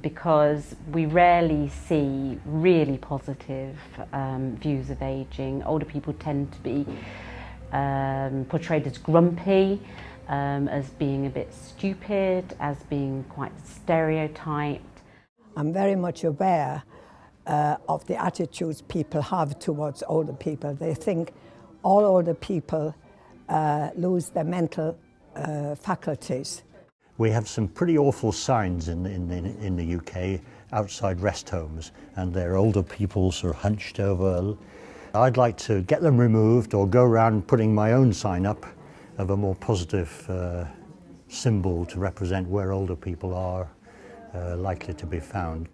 because we rarely see really positive views of ageing. Older people tend to be portrayed as grumpy, as being a bit stupid, as being quite stereotyped. I'm very much aware of the attitudes people have towards older people. They think all older people lose their mental faculties. We have some pretty awful signs in the UK outside rest homes, and they're older people sort of hunched over. I'd like to get them removed or go around putting my own sign up of a more positive symbol to represent where older people are likely to be found.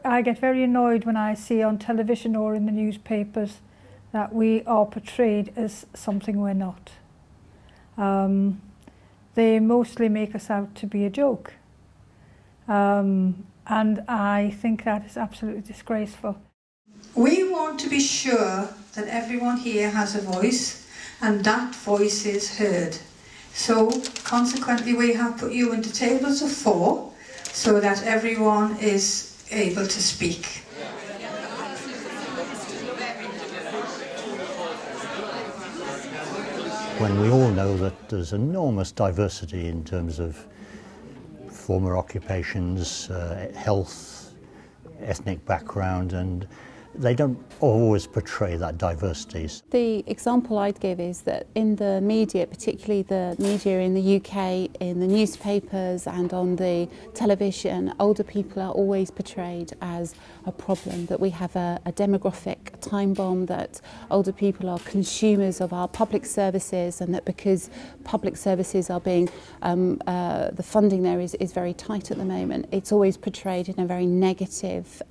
I get very annoyed when I see on television or in the newspapers that we are portrayed as something we're not. They mostly make us out to be a joke. And I think that is absolutely disgraceful. We want to be sure that everyone here has a voice and that voice is heard. So consequently we have put you into tables of 4 so that everyone is able to speak. When we all know that there's enormous diversity in terms of former occupations, health, ethnic background, and they don't always portray that diversity. The example I'd give is that in the media, particularly the media in the UK, in the newspapers and on the television, older people are always portrayed as a problem, that we have a demographic time bomb, that older people are consumers of our public services, and that because public services are being, the funding there is very tight at the moment, it's always portrayed in a very negative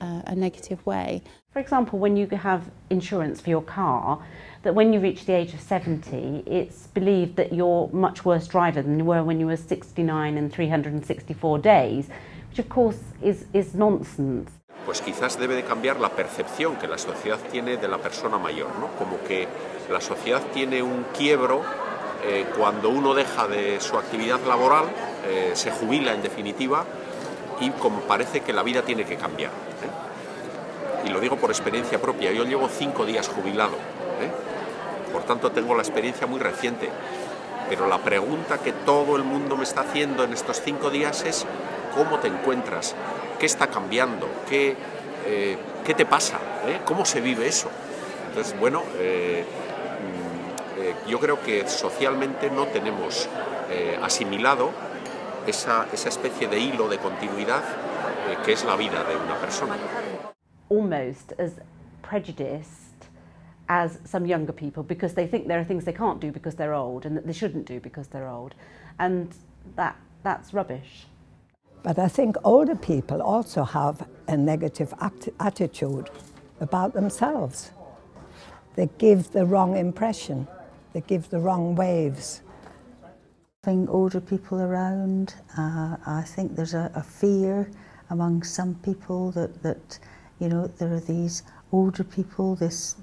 way. For example, when you have insurance for your car, that when you reach the age of 70, it's believed that you're a much worse driver than you were when you were 69 and 364 days, which of course is nonsense. Pues quizás debe de cambiar la percepción que la sociedad tiene de la persona mayor, ¿no? Como que la sociedad tiene un quiebro cuando uno deja de su actividad laboral, se jubila en definitiva, y como parece que la vida tiene que cambiar. Y lo digo por experiencia propia, yo llevo 5 días jubilado, por tanto tengo la experiencia muy reciente, pero la pregunta que todo el mundo me está haciendo en estos 5 días es ¿cómo te encuentras? ¿Qué está cambiando? ¿Qué te pasa? ¿Cómo se vive eso? Entonces, bueno, yo creo que socialmente no tenemos asimilado esa especie de hilo de continuidad que es la vida de una persona. Almost as prejudiced as some younger people, because they think there are things they can't do because they're old and that they shouldn't do because they're old, and that's rubbish. But I think older people also have a negative attitude about themselves. They give the wrong impression, they give the wrong waves. Having older people around, I think there's a fear among some people that you know, there are these older people, this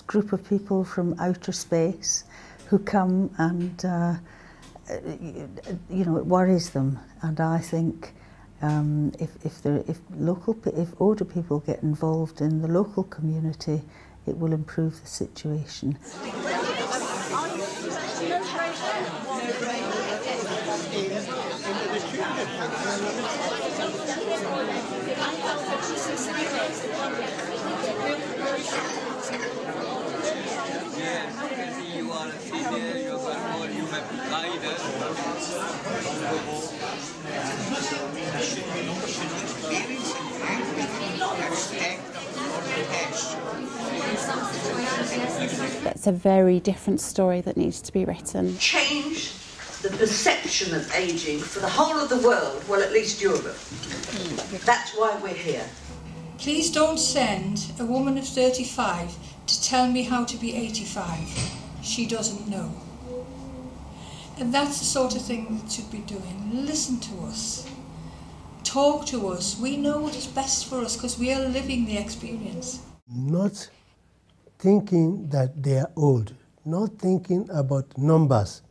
group of people from outer space who come and you know, it worries them. And I think if older people get involved in the local community, it will improve the situation. It's a very different story that needs to be written. Change the perception of ageing for the whole of the world, well, at least Europe. That's why we're here. Please don't send a woman of 35 to tell me how to be 85. She doesn't know. And that's the sort of thing that should be doing. Listen to us. talk to us. We know what is best for us because we are living the experience. Not thinking that they are old, not thinking about numbers.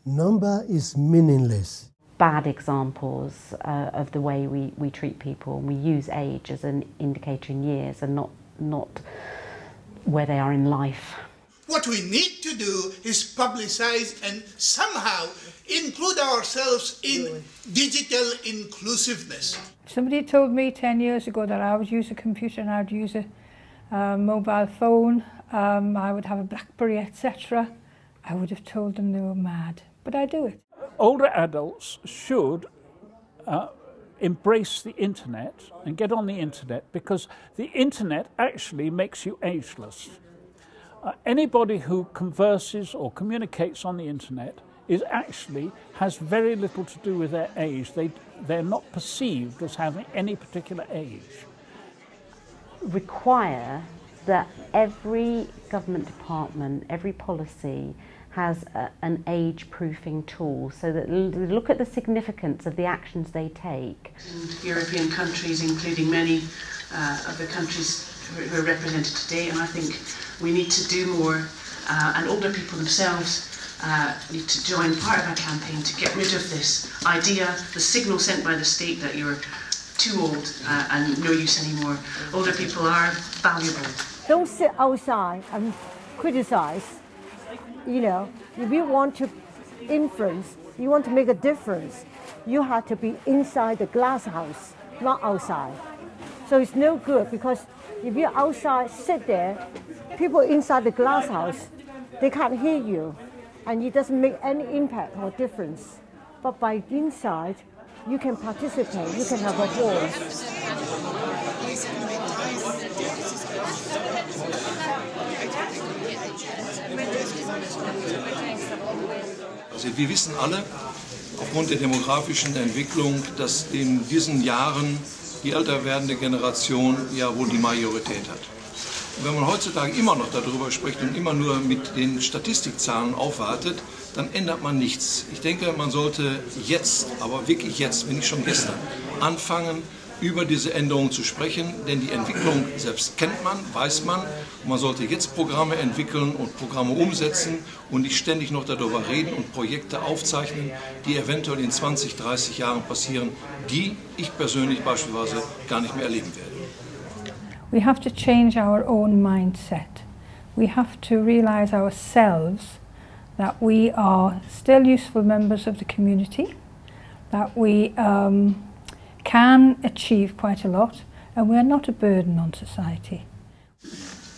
Number is meaningless. Bad examples of the way we treat people. We use age as an indicator in years and not where they are in life. What we need to do is publicize and somehow include ourselves in digital inclusiveness. Somebody told me 10 years ago that I would use a computer and I would use a mobile phone, I would have a BlackBerry, etc. I would have told them they were mad, but I do it. Older adults should embrace the internet and get on the internet, because the internet actually makes you ageless. Anybody who converses or communicates on the internet has very little to do with their age. They're not perceived as having any particular age. Require that every government department, every policy has an age-proofing tool, so that look at the significance of the actions they take. In European countries, including many of the countries who are represented today, and I think we need to do more, and older people themselves need to join part of our campaign to get rid of this idea, the signal sent by the state that you're too old and no use anymore. Older people are valuable. Don't sit outside and criticize. You know, if you want to influence, you want to make a difference, you have to be inside the glass house, not outside. So it's no good, because if you're outside, sit there, people inside the glass house, they can't hear you, and it doesn't make any impact or difference. But by inside, you can participate, you can have a voice. Also wir wissen alle, aufgrund der demografischen Entwicklung, dass in diesen Jahren die älter werdende Generation ja wohl die Majorität hat. Und wenn man heutzutage immer noch darüber spricht und immer nur mit den Statistikzahlen aufwartet, dann ändert man nichts. Ich denke, man sollte jetzt, aber wirklich jetzt, wenn nicht schon gestern, anfangen, über diese Änderungen zu sprechen, denn die Entwicklung selbst kennt man, weiß man, und man sollte jetzt Programme entwickeln und Programme umsetzen und nicht ständig noch darüber reden und Projekte aufzeichnen, die eventuell in 20, 30 Jahren passieren, die ich persönlich beispielsweise gar nicht mehr erleben werde. We have to change our own mindset. We have to realize ourselves that we are still useful members of the community, that we can achieve quite a lot, and we are not a burden on society.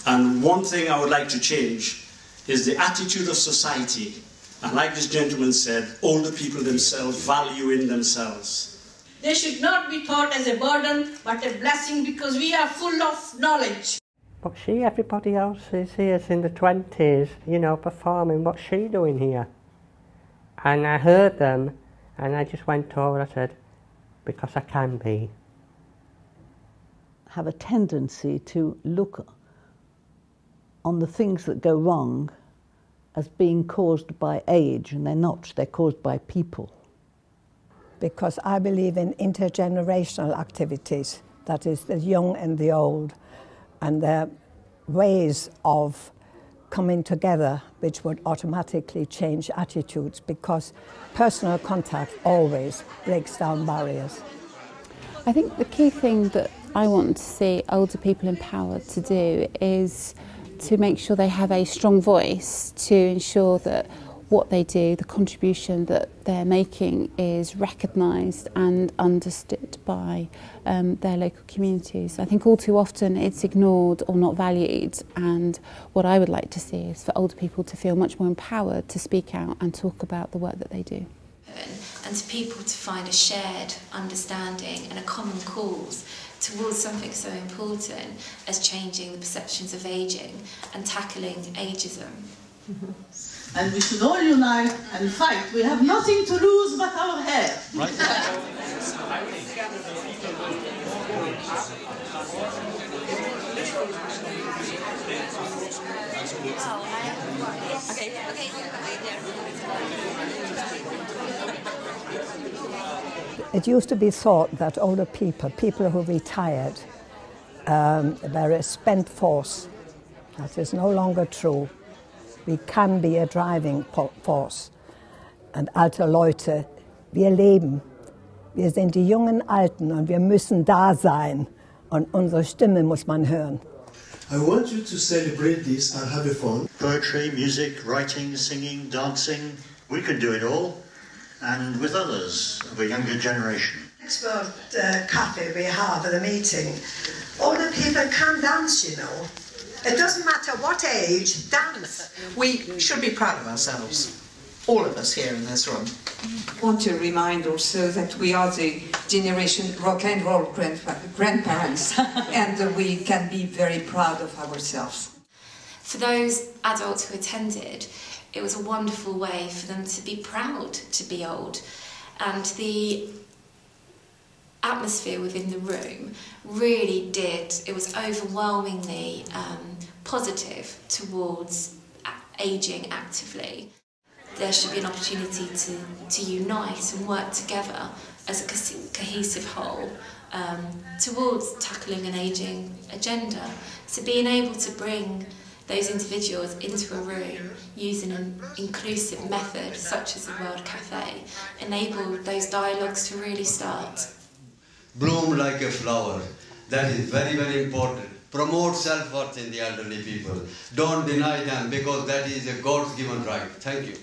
And one thing I would like to change is the attitude of society. And like this gentleman said, older people themselves value in themselves. They should not be taught as a burden, but a blessing, because we are full of knowledge. But see, everybody else is here in the 20s, you know, performing. What's she doing here? And I heard them, and I just went over, I said, because I can be. Have a tendency to look on the things that go wrong as being caused by age, and they're not, they're caused by people. Because I believe in intergenerational activities, that is the young and the old, and their ways of coming together, which would automatically change attitudes, because personal contact always breaks down barriers. I think the key thing that I want to see older people empowered to do is to make sure they have a strong voice, to ensure that what they do, the contribution that they're making, is recognised and understood by their local communities. I think all too often it's ignored or not valued, and what I would like to see is for older people to feel much more empowered to speak out and talk about the work that they do. And to people to find a shared understanding and a common cause towards something so important as changing the perceptions of ageing and tackling ageism. And we should all unite and fight. We have nothing to lose but our hair. Right. Okay. It used to be thought that older people, people who retired, were a spent force. That is no longer true. We can be a driving force. Und alte Leute, wir leben. Wir sind die jungen Alten und wir müssen da sein. Und unsere Stimme muss man hören. I want you to celebrate this and have fun. Poetry, music, writing, singing, dancing, we can do it all, and with others of a younger generation. Next World Café we have at a meeting, older people can dance, you know. It doesn't matter what age, dance. We should be proud of ourselves, all of us here in this room. I want to remind also that we are the generation rock and roll grandparents and we can be very proud of ourselves. For those adults who attended, it was a wonderful way for them to be proud to be old, and the atmosphere within the room really it was overwhelmingly positive towards ageing actively. There should be an opportunity to unite and work together as a cohesive whole towards tackling an ageing agenda. So being able to bring those individuals into a room using an inclusive method such as the World Café enabled those dialogues to really start. Bloom like a flower. That is very, very important. Promote self-worth in the elderly people. Don't deny them because that is a God's given right. Thank you.